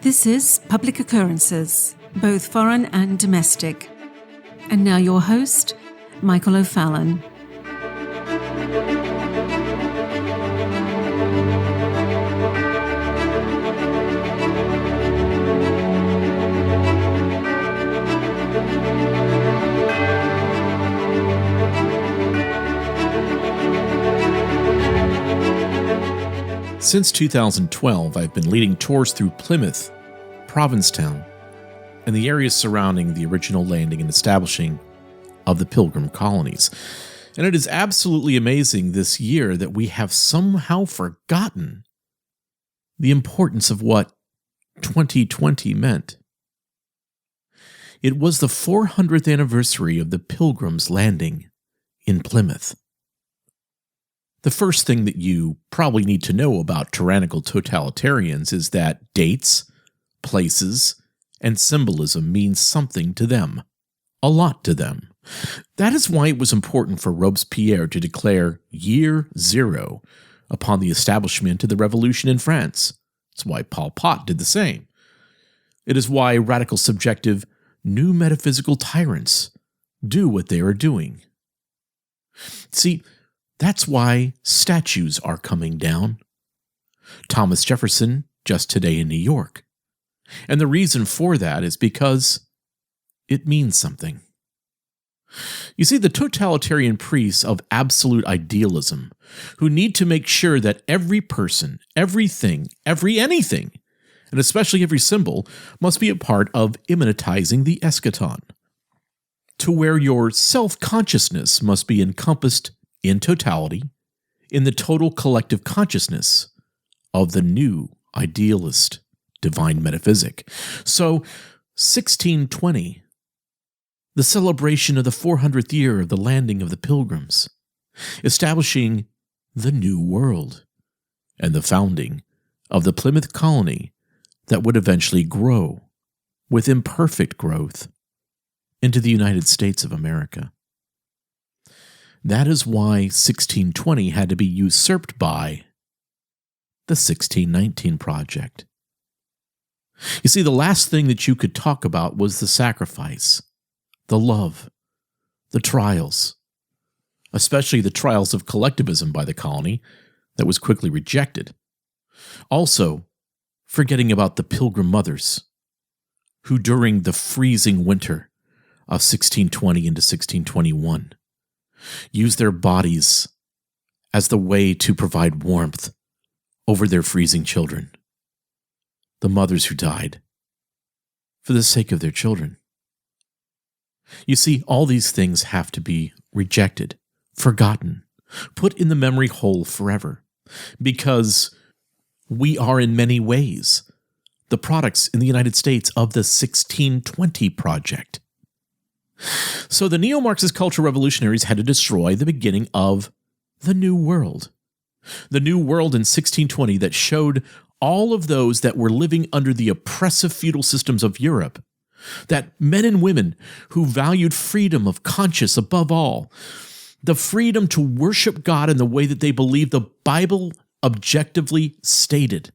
This is Public Occurrences, both foreign and domestic. And now your host, Michael O'Fallon. Since 2012, I've been leading tours through Plymouth, Provincetown, and the areas surrounding the original landing and establishing of the Pilgrim colonies. And it is absolutely amazing this year that we have somehow forgotten the importance of what 2020 meant. It was the 400th anniversary of the Pilgrims landing in Plymouth. The first thing that you probably need to know about tyrannical totalitarians is that dates, places, and symbolism mean something to them. A lot to them. That is why it was important for Robespierre to declare Year Zero upon the establishment of the revolution in France. It's why Pol Pot did the same. It is why radical subjective new metaphysical tyrants do what they are doing. See, that's why statues are coming down. Thomas Jefferson just today in New York. And the reason for that is because it means something. You see, the totalitarian priests of absolute idealism, who need to make sure that every person, everything, anything, and especially every symbol, must be a part of immanentizing the eschaton, to where your self-consciousness must be encompassed in totality, in the total collective consciousness of the new idealist divine metaphysic. So, 1620, the celebration of the 400th year of the landing of the Pilgrims, establishing the New World, and the founding of the Plymouth colony that would eventually grow, with imperfect growth, into the United States of America. That is why 1620 had to be usurped by the 1619 Project. You see, the last thing that you could talk about was the sacrifice, the love, the trials, especially the trials of collectivism by the colony that was quickly rejected. Also, forgetting about the Pilgrim mothers, who during the freezing winter of 1620 into 1621 used their bodies as the way to provide warmth over their freezing children. The mothers who died for the sake of their children. You see, all these things have to be rejected, forgotten, put in the memory hole forever, because we are in many ways the products in the United States of the 1620 Project. So the neo-Marxist cultural revolutionaries had to destroy the beginning of the New World. The New World in 1620 that showed all of those that were living under the oppressive feudal systems of Europe, that men and women who valued freedom of conscience above all, the freedom to worship God in the way that they believed the Bible objectively stated.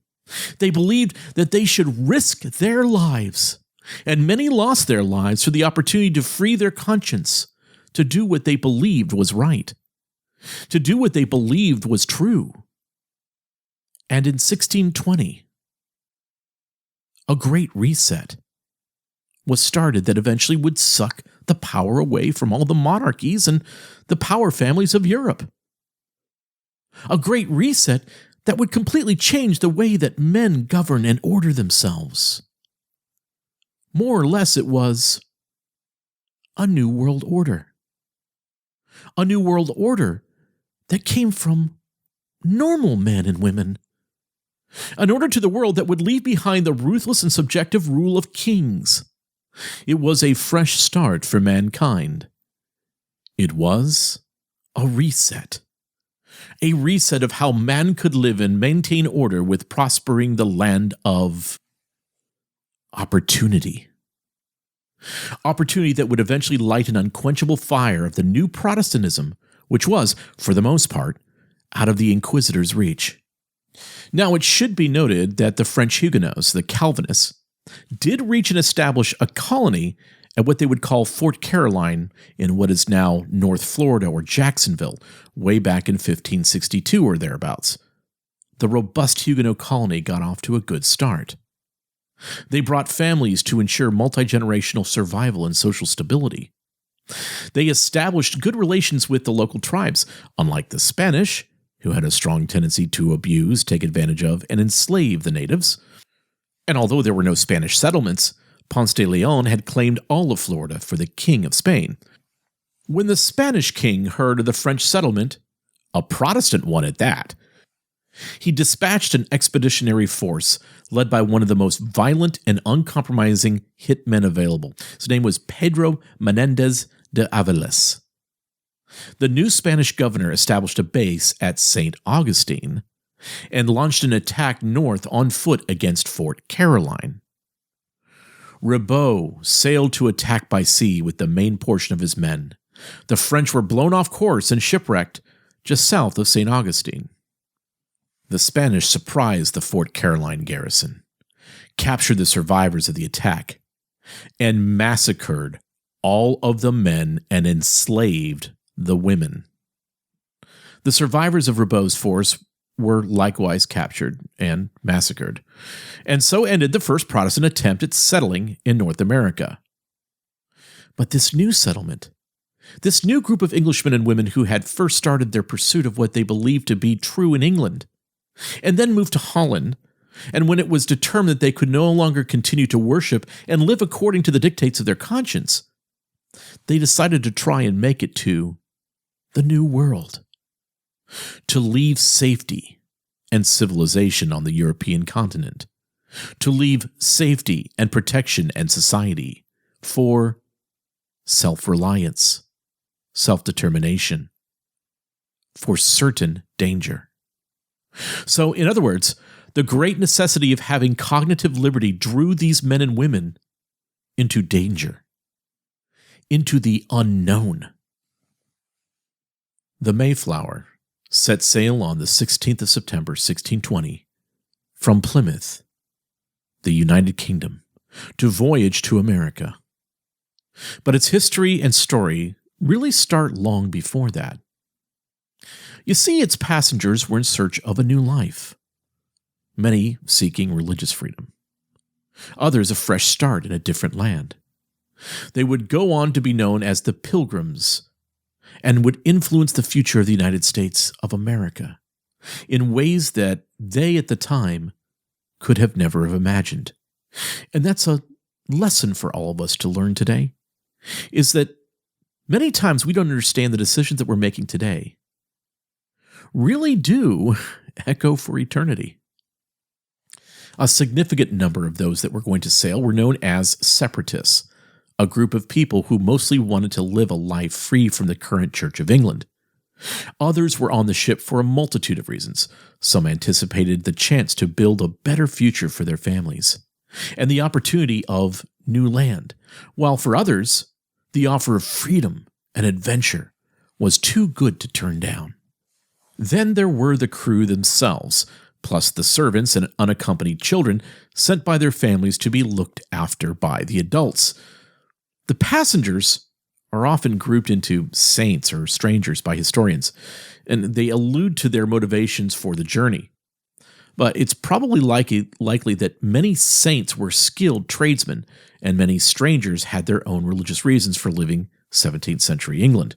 They believed that they should risk their lives, and many lost their lives for the opportunity to free their conscience, to do what they believed was right, to do what they believed was true. And in 1620, a great reset was started that eventually would suck the power away from all the monarchies and the power families of Europe. A great reset that would completely change the way that men govern and order themselves. More or less, it was a new world order. A new world order that came from normal men and women. An order to the world that would leave behind the ruthless and subjective rule of kings. It was a fresh start for mankind. It was a reset. A reset of how man could live and maintain order with prospering the land of opportunity. Opportunity that would eventually light an unquenchable fire of the new Protestantism, which was, for the most part, out of the Inquisitor's reach. Now, it should be noted that the French Huguenots, the Calvinists, did reach and establish a colony at what they would call Fort Caroline in what is now North Florida or Jacksonville, way back in 1562 or thereabouts. The robust Huguenot colony got off to a good start. They brought families to ensure multi-generational survival and social stability. They established good relations with the local tribes, unlike the Spanish, who had a strong tendency to abuse, take advantage of, and enslave the natives. And although there were no Spanish settlements, Ponce de Leon had claimed all of Florida for the King of Spain. When the Spanish king heard of the French settlement, a Protestant one at that, he dispatched an expeditionary force led by one of the most violent and uncompromising hitmen available. His name was Pedro Menendez de Aviles. The new Spanish governor established a base at St. Augustine and launched an attack north on foot against Fort Caroline. Ribault sailed to attack by sea with the main portion of his men. The French were blown off course and shipwrecked just south of St. Augustine. The Spanish surprised the Fort Caroline garrison, captured the survivors of the attack, and massacred all of the men and enslaved the women. The survivors of Ribault's force were likewise captured and massacred, and so ended the first Protestant attempt at settling in North America. But this new settlement, this new group of Englishmen and women who had first started their pursuit of what they believed to be true in England, and then moved to Holland, and when it was determined that they could no longer continue to worship and live according to the dictates of their conscience, they decided to try and make it to the New World, to leave safety and civilization on the European continent, to leave safety and protection and society for self-reliance, self-determination, for certain danger. So, in other words, the great necessity of having cognitive liberty drew these men and women into danger, into the unknown. The Mayflower set sail on the 16th of September, 1620, from Plymouth, the United Kingdom, to voyage to America. But its history and story really start long before that. You see, its passengers were in search of a new life, many seeking religious freedom, others a fresh start in a different land. They would go on to be known as the Pilgrims and would influence the future of the United States of America in ways that they at the time could have never have imagined. And that's a lesson for all of us to learn today, is that many times we don't understand the decisions that we're making today really do echo for eternity. A significant number of those that were going to sail were known as separatists, a group of people who mostly wanted to live a life free from the current Church of England. Others were on the ship for a multitude of reasons. Some anticipated the chance to build a better future for their families and the opportunity of new land, while for others, the offer of freedom and adventure was too good to turn down. Then there were the crew themselves, plus the servants and unaccompanied children sent by their families to be looked after by the adults. The passengers are often grouped into saints or strangers by historians, and they allude to their motivations for the journey. But it's probably likely that many saints were skilled tradesmen, and many strangers had their own religious reasons for living 17th century England.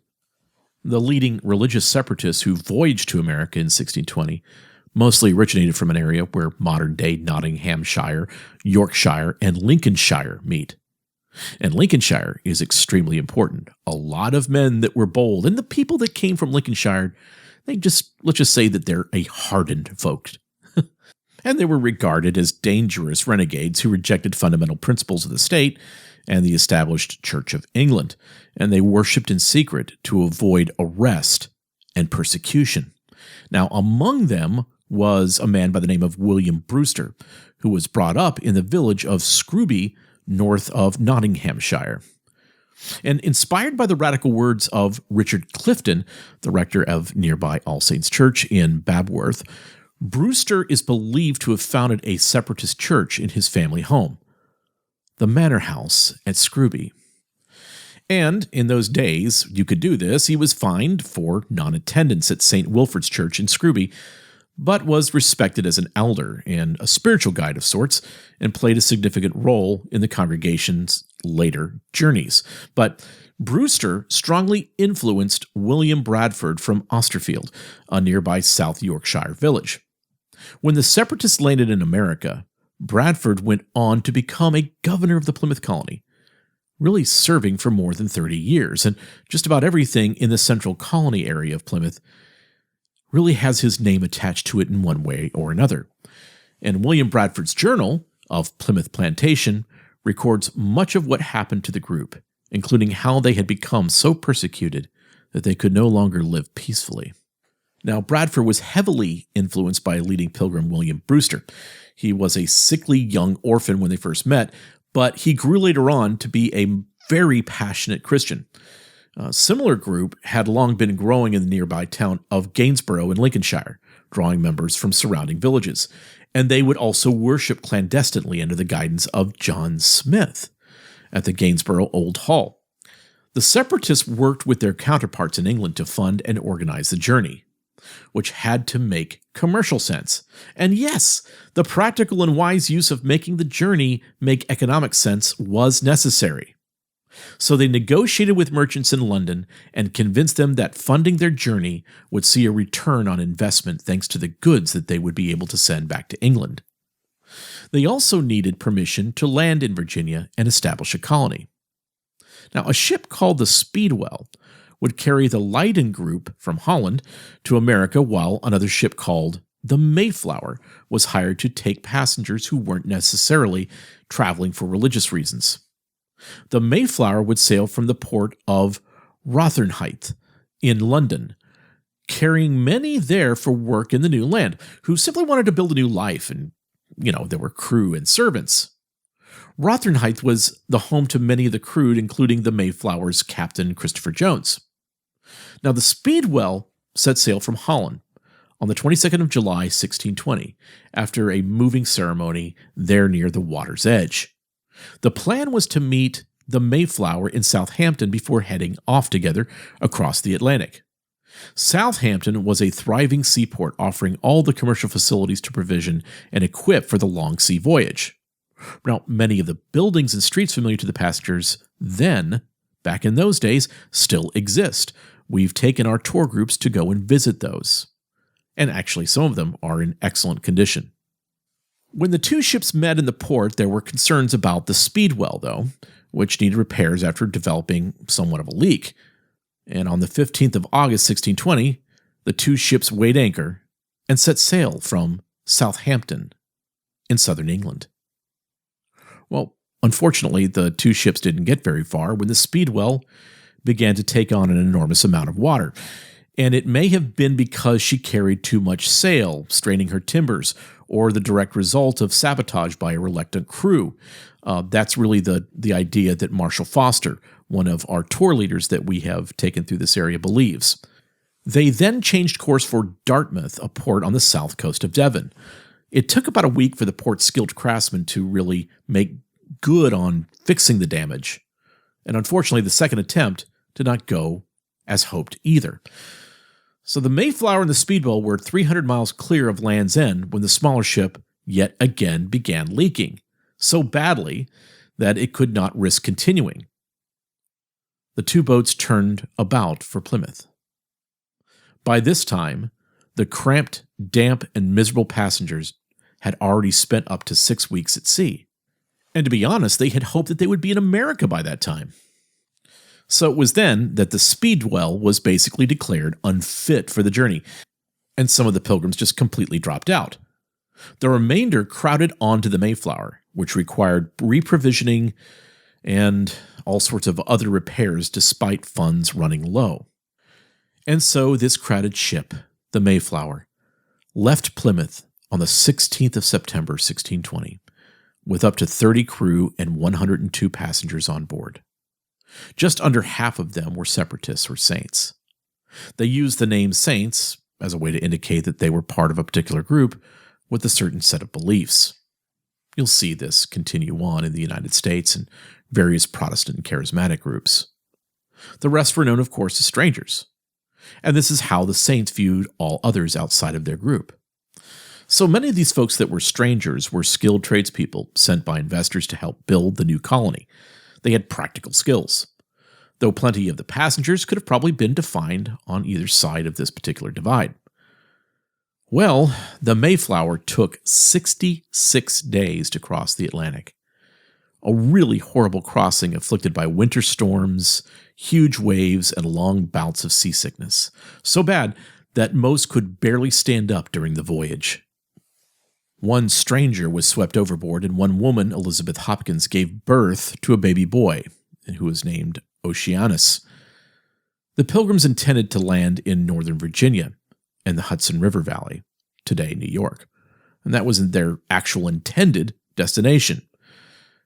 The leading religious separatists who voyaged to America in 1620 mostly originated from an area where modern-day Nottinghamshire, Yorkshire, and Lincolnshire meet. And Lincolnshire is extremely important. A lot of men that were bold, and the people that came from Lincolnshire, let's just say that they're a hardened folk. And they were regarded as dangerous renegades who rejected fundamental principles of the state and the established Church of England, and they worshipped in secret to avoid arrest and persecution. Now, among them was a man by the name of William Brewster, who was brought up in the village of Scrooby, north of Nottinghamshire. And inspired by the radical words of Richard Clifton, the rector of nearby All Saints Church in Babworth, Brewster is believed to have founded a separatist church in his family home, the Manor House at Scrooby. And in those days, you could do this. He was fined for non-attendance at St. Wilfrid's Church in Scrooby, but was respected as an elder and a spiritual guide of sorts, and played a significant role in the congregation's later journeys. But Brewster strongly influenced William Bradford from Austerfield, a nearby South Yorkshire village. When the separatists landed in America, Bradford went on to become a governor of the Plymouth colony, really serving for more than 30 years, and just about everything in the central colony area of Plymouth really has his name attached to it in one way or another. And William Bradford's journal of Plymouth Plantation records much of what happened to the group, including how they had become so persecuted that they could no longer live peacefully. Now, Bradford was heavily influenced by leading pilgrim William Brewster. He was a sickly young orphan when they first met, but he grew later on to be a very passionate Christian. A similar group had long been growing in the nearby town of Gainsborough in Lincolnshire, drawing members from surrounding villages. And they would also worship clandestinely under the guidance of John Smith at the Gainsborough Old Hall. The separatists worked with their counterparts in England to fund and organize the journey, which had to make commercial sense. And yes, the practical and wise use of making the journey make economic sense was necessary. So they negotiated with merchants in London and convinced them that funding their journey would see a return on investment thanks to the goods that they would be able to send back to England. They also needed permission to land in Virginia and establish a colony. Now, a ship called the Speedwell would carry the Leiden group from Holland to America, while another ship called the Mayflower was hired to take passengers who weren't necessarily traveling for religious reasons. The Mayflower would sail from the port of Rotherhithe in London, carrying many there for work in the new land, who simply wanted to build a new life, and, there were crew and servants. Rotherhithe was the home to many of the crew, including the Mayflower's captain, Christopher Jones. Now, the Speedwell set sail from Holland on the 22nd of July, 1620, after a moving ceremony there near the water's edge. The plan was to meet the Mayflower in Southampton before heading off together across the Atlantic. Southampton was a thriving seaport offering all the commercial facilities to provision and equip for the long sea voyage. Now, many of the buildings and streets familiar to the passengers then, back in those days, still exist. We've taken our tour groups to go and visit those. And actually, some of them are in excellent condition. When the two ships met in the port, there were concerns about the Speedwell, though, which needed repairs after developing somewhat of a leak. And on the 15th of August, 1620, the two ships weighed anchor and set sail from Southampton in southern England. Well, unfortunately, the two ships didn't get very far when the Speedwell began to take on an enormous amount of water. And it may have been because she carried too much sail, straining her timbers, or the direct result of sabotage by a reluctant crew. That's really the idea that Marshall Foster, one of our tour leaders that we have taken through this area, believes. They then changed course for Dartmouth, a port on the south coast of Devon. It took about a week for the port's skilled craftsmen to really make good on fixing the damage. And unfortunately, the second attempt did not go as hoped either. So the Mayflower and the Speedwell were 300 miles clear of Land's End when the smaller ship yet again began leaking, so badly that it could not risk continuing. The two boats turned about for Plymouth. By this time, the cramped, damp, and miserable passengers had already spent up to 6 weeks at sea. And to be honest, they had hoped that they would be in America by that time. So it was then that the Speedwell was basically declared unfit for the journey, and some of the pilgrims just completely dropped out. The remainder crowded onto the Mayflower, which required reprovisioning and all sorts of other repairs despite funds running low. And so this crowded ship, the Mayflower, left Plymouth on the 16th of September, 1620, with up to 30 crew and 102 passengers on board. Just under half of them were separatists or saints. They used the name saints as a way to indicate that they were part of a particular group with a certain set of beliefs. You'll see this continue on in the United States and various Protestant and charismatic groups. The rest were known, of course, as strangers. And this is how the saints viewed all others outside of their group. So many of these folks that were strangers were skilled tradespeople sent by investors to help build the new colony. They had practical skills, though plenty of the passengers could have probably been defined on either side of this particular divide. Well, the Mayflower took 66 days to cross the Atlantic. A really horrible crossing afflicted by winter storms, huge waves, and long bouts of seasickness. So bad that most could barely stand up during the voyage. One stranger was swept overboard, and one woman, Elizabeth Hopkins, gave birth to a baby boy, who was named Oceanus. The Pilgrims intended to land in Northern Virginia and the Hudson River Valley, today New York, and that wasn't their actual intended destination.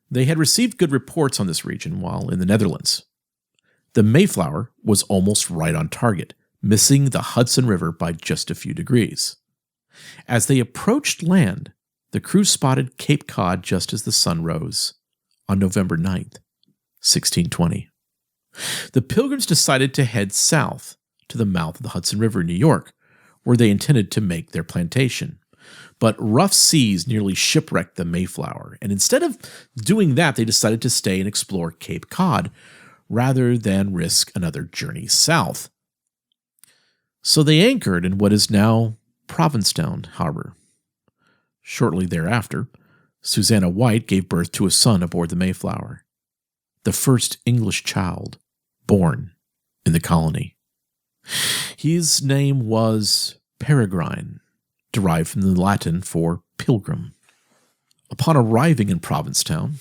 They had received good reports on this region while in the Netherlands. The Mayflower was almost right on target, missing the Hudson River by just a few degrees. As they approached land, the crew spotted Cape Cod just as the sun rose on November 9th, 1620. The Pilgrims decided to head south to the mouth of the Hudson River in New York, where they intended to make their plantation. But rough seas nearly shipwrecked the Mayflower, and instead of doing that, they decided to stay and explore Cape Cod rather than risk another journey south. So they anchored in what is now Provincetown Harbor. Shortly thereafter, Susanna White gave birth to a son aboard the Mayflower, the first English child born in the colony. His name was Peregrine, derived from the Latin for pilgrim. Upon arriving in Provincetown,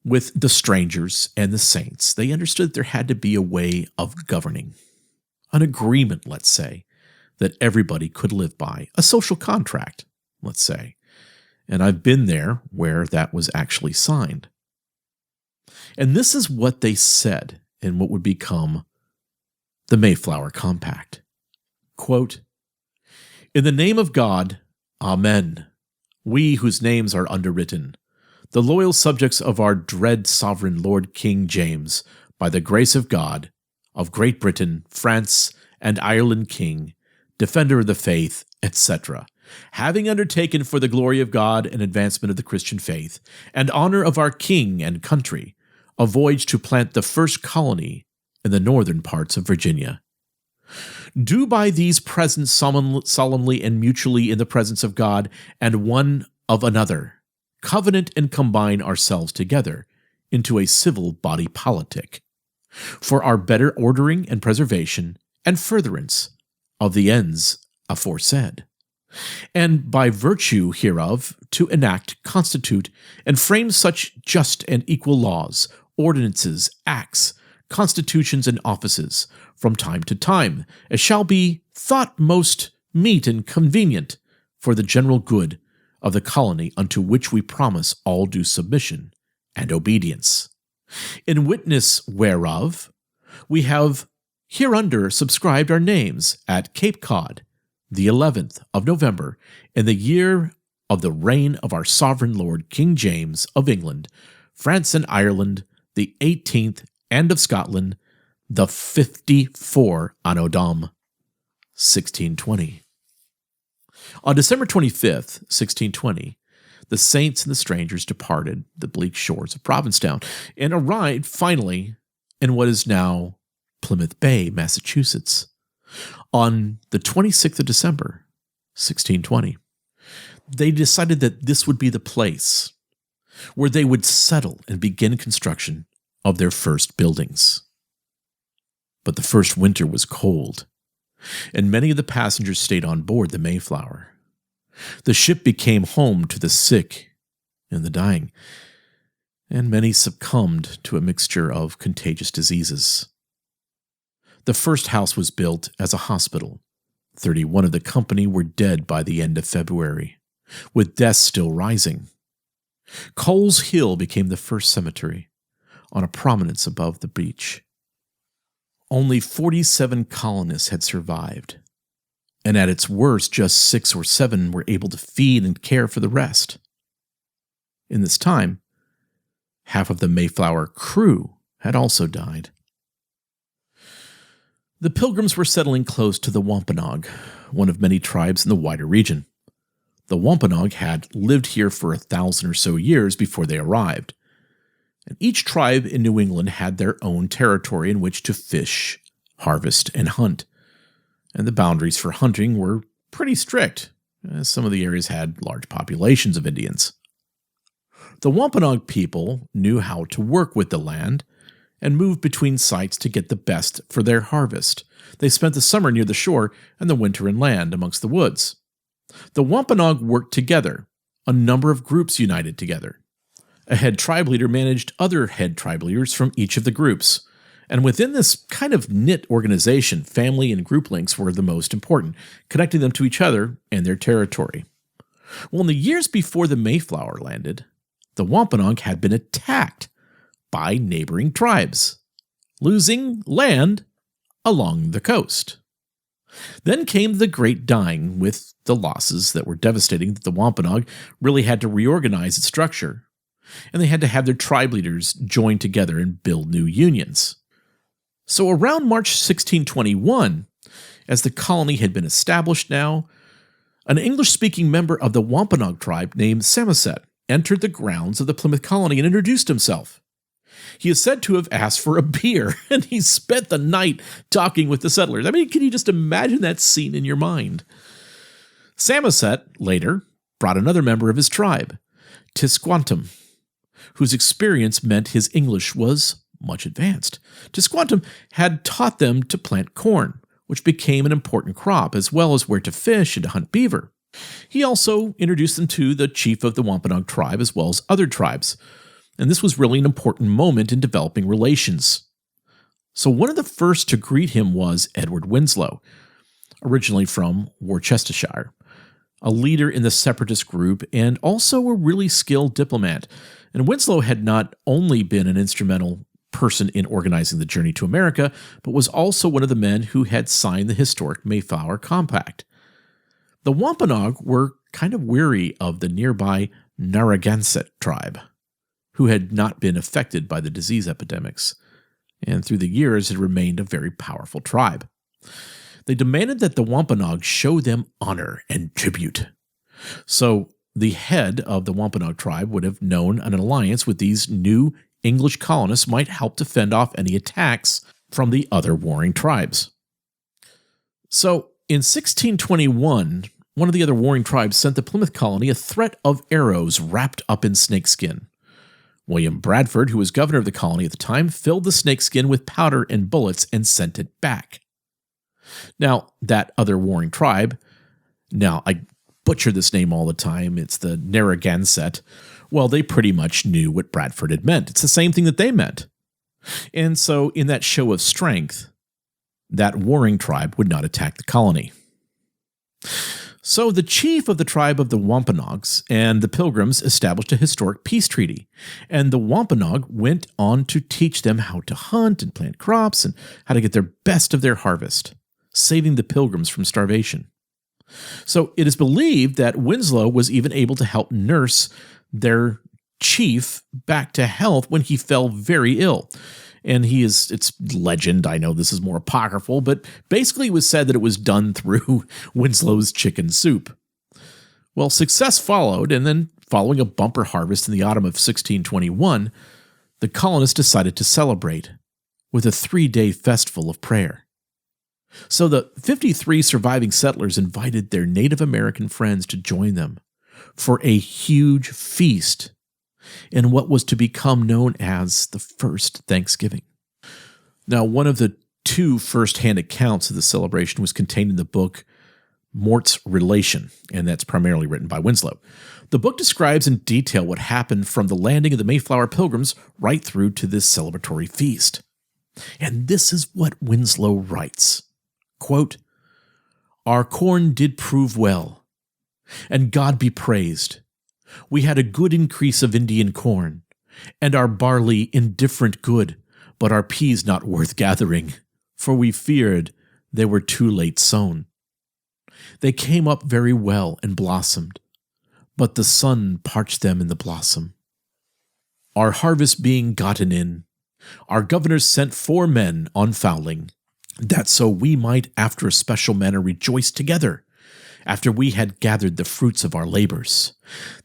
with the strangers and the saints, they understood that there had to be a way of governing, an agreement, let's say, that everybody could live by, a social contract, let's say. And I've been there where that was actually signed. And this is what they said in what would become the Mayflower Compact. Quote, "In the name of God, Amen, we whose names are underwritten, the loyal subjects of our dread sovereign Lord King James, by the grace of God, of Great Britain, France, and Ireland King, defender of the faith, etc., having undertaken for the glory of God and advancement of the Christian faith, and honor of our king and country, a voyage to plant the first colony in the northern parts of Virginia. Do by these presents solemnly and mutually in the presence of God and one of another, covenant and combine ourselves together into a civil body politic, for our better ordering and preservation and furtherance of the ends aforesaid, and by virtue hereof to enact, constitute, and frame such just and equal laws, ordinances, acts, constitutions, and offices from time to time, as shall be thought most meet and convenient for the general good of the colony, unto which we promise all due submission and obedience. In witness whereof, we have hereunder subscribed our names at Cape Cod, the 11th of November, in the year of the reign of our sovereign Lord King James of England, France and Ireland, the 18th, and of Scotland, the 54 Anno Dom, 1620. On December 25th, 1620, the saints and the strangers departed the bleak shores of Provincetown and arrived finally in what is now Plymouth Bay, Massachusetts, on the 26th of December, 1620. They decided that this would be the place where they would settle and begin construction of their first buildings. But the first winter was cold, and many of the passengers stayed on board the Mayflower. The ship became home to the sick and the dying, and many succumbed to a mixture of contagious diseases. The first house was built as a hospital. 31 of the company were dead by the end of February, with deaths still rising. Coles Hill became the first cemetery, on a prominence above the beach. Only 47 colonists had survived, and at its worst, just 6 or 7 were able to feed and care for the rest. In this time, half of the Mayflower crew had also died. The Pilgrims were settling close to the Wampanoag, one of many tribes in the wider region. The Wampanoag had lived here for 1,000 or so years before they arrived, and each tribe in New England had their own territory in which to fish, harvest, and hunt. And the boundaries for hunting were pretty strict, as some of the areas had large populations of Indians. The Wampanoag people knew how to work with the land and moved between sites to get the best for their harvest. They spent the summer near the shore and the winter inland amongst the woods. The Wampanoag worked together. A number of groups united together. A head tribe leader managed other head tribe leaders from each of the groups. And within this kind of knit organization, family and group links were the most important, connecting them to each other and their territory. Well, in the years before the Mayflower landed, the Wampanoag had been attacked by neighboring tribes, losing land along the coast. Then came the Great Dying, with the losses that were devastating that the Wampanoag really had to reorganize its structure, and they had to have their tribe leaders join together and build new unions. So around March 1621, as the colony had been established now, an English-speaking member of the Wampanoag tribe named Samoset entered the grounds of the Plymouth colony and introduced himself. He is said to have asked for a beer, and he spent the night talking with the settlers. I mean, can you just imagine that scene in your mind? Samoset later brought another member of his tribe, Tisquantum, whose experience meant his English was much advanced. Tisquantum had taught them to plant corn, which became an important crop, as well as where to fish and to hunt beaver. He also introduced them to the chief of the Wampanoag tribe, as well as other tribes, and this was really an important moment in developing relations. So one of the first to greet him was Edward Winslow, originally from Worcestershire, a leader in the separatist group and also a really skilled diplomat. And Winslow had not only been an instrumental person in organizing the journey to America, but was also one of the men who had signed the historic Mayflower Compact. The Wampanoag were kind of weary of the nearby Narragansett tribe, who had not been affected by the disease epidemics, and through the years had remained a very powerful tribe. They demanded that the Wampanoag show them honor and tribute. So the head of the Wampanoag tribe would have known an alliance with these new English colonists might help to fend off any attacks from the other warring tribes. So in 1621, one of the other warring tribes sent the Plymouth colony a threat of arrows wrapped up in snakeskin. William Bradford, who was governor of the colony at the time, filled the snakeskin with powder and bullets and sent it back. Now, that other warring tribe, now I butcher this name all the time, it's the Narragansett. Well, they pretty much knew what Bradford had meant. It's the same thing that they meant. And so in that show of strength, that warring tribe would not attack the colony. So the chief of the tribe of the Wampanoags and the Pilgrims established a historic peace treaty, and the Wampanoag went on to teach them how to hunt and plant crops and how to get their best of their harvest, saving the Pilgrims from starvation. So it is believed that Winslow was even able to help nurse their chief back to health when he fell very ill. And it's legend, I know this is more apocryphal, but basically it was said that it was done through Winslow's chicken soup. Well, success followed, and then following a bumper harvest in the autumn of 1621, the colonists decided to celebrate with a 3-day festival of prayer. So the 53 surviving settlers invited their Native American friends to join them for a huge feast in what was to become known as the First Thanksgiving. Now, one of the 2 first-hand accounts of the celebration was contained in the book Mort's Relation, and that's primarily written by Winslow. The book describes in detail what happened from the landing of the Mayflower Pilgrims right through to this celebratory feast. And this is what Winslow writes, quote, "Our corn did prove well, and God be praised. We had a good increase of Indian corn, and our barley indifferent good, but our peas not worth gathering, for we feared they were too late sown. They came up very well and blossomed, but the sun parched them in the blossom. Our harvest being gotten in, our governors sent 4 men on fowling, that so we might after a special manner rejoice together, after we had gathered the fruits of our labors.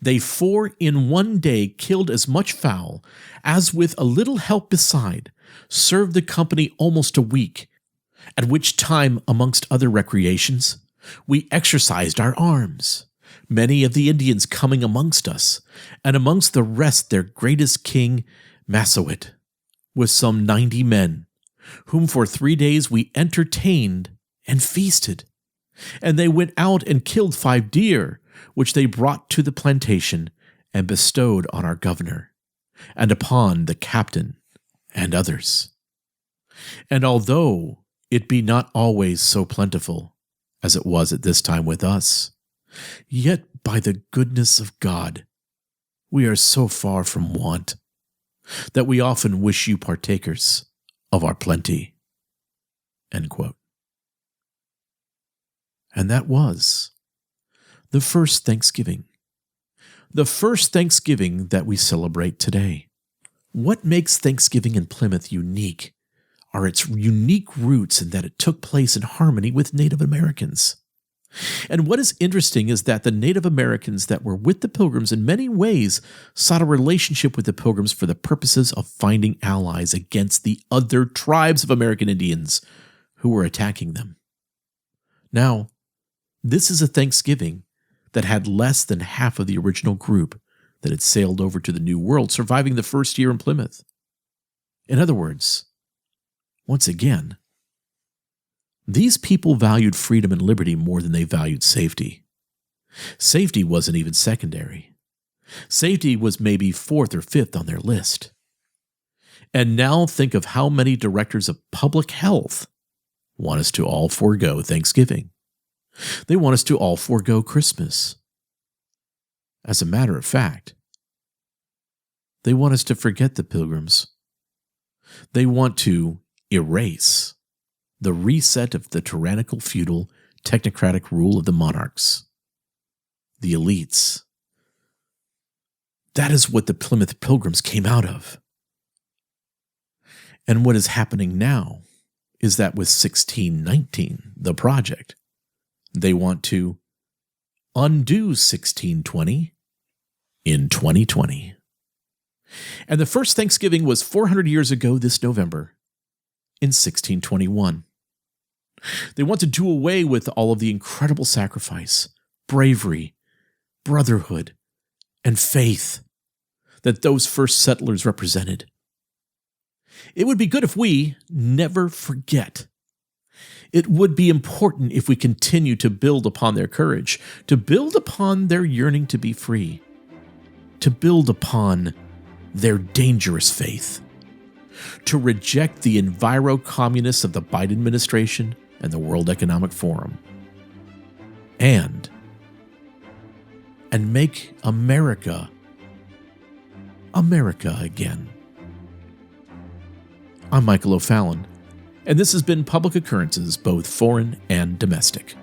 They 4 in one day killed as much fowl, as with a little help beside, served the company almost a week, at which time, amongst other recreations, we exercised our arms, many of the Indians coming amongst us, and amongst the rest their greatest king, Massowit, with some 90 men, whom for 3 days we entertained and feasted. And they went out and killed 5 deer, which they brought to the plantation and bestowed on our governor, and upon the captain and others. And although it be not always so plentiful as it was at this time with us, yet by the goodness of God we are so far from want that we often wish you partakers of our plenty." End quote. And that was the first Thanksgiving. The first Thanksgiving that we celebrate today. What makes Thanksgiving in Plymouth unique are its unique roots in that it took place in harmony with Native Americans. And what is interesting is that the Native Americans that were with the Pilgrims in many ways sought a relationship with the Pilgrims for the purposes of finding allies against the other tribes of American Indians who were attacking them. Now, this is a Thanksgiving that had less than half of the original group that had sailed over to the New World, surviving the first year in Plymouth. In other words, once again, these people valued freedom and liberty more than they valued safety. Safety wasn't even secondary. Safety was maybe 4th or 5th on their list. And now think of how many directors of public health want us to all forego Thanksgiving. They want us to all forego Christmas. As a matter of fact, they want us to forget the Pilgrims. They want to erase the reset of the tyrannical, feudal, technocratic rule of the monarchs, the elites. That is what the Plymouth Pilgrims came out of. And what is happening now is that with 1619, the project, they want to undo 1620 in 2020. And the first Thanksgiving was 400 years ago this November, in 1621. They want to do away with all of the incredible sacrifice, bravery, brotherhood, and faith that those first settlers represented. It would be good if we never forget. It would be important if we continue to build upon their courage, to build upon their yearning to be free, to build upon their dangerous faith, to reject the enviro-communists of the Biden administration and the World Economic Forum, and make America again. I'm Michael O'Fallon, and this has been Public Occurrences, both foreign and domestic.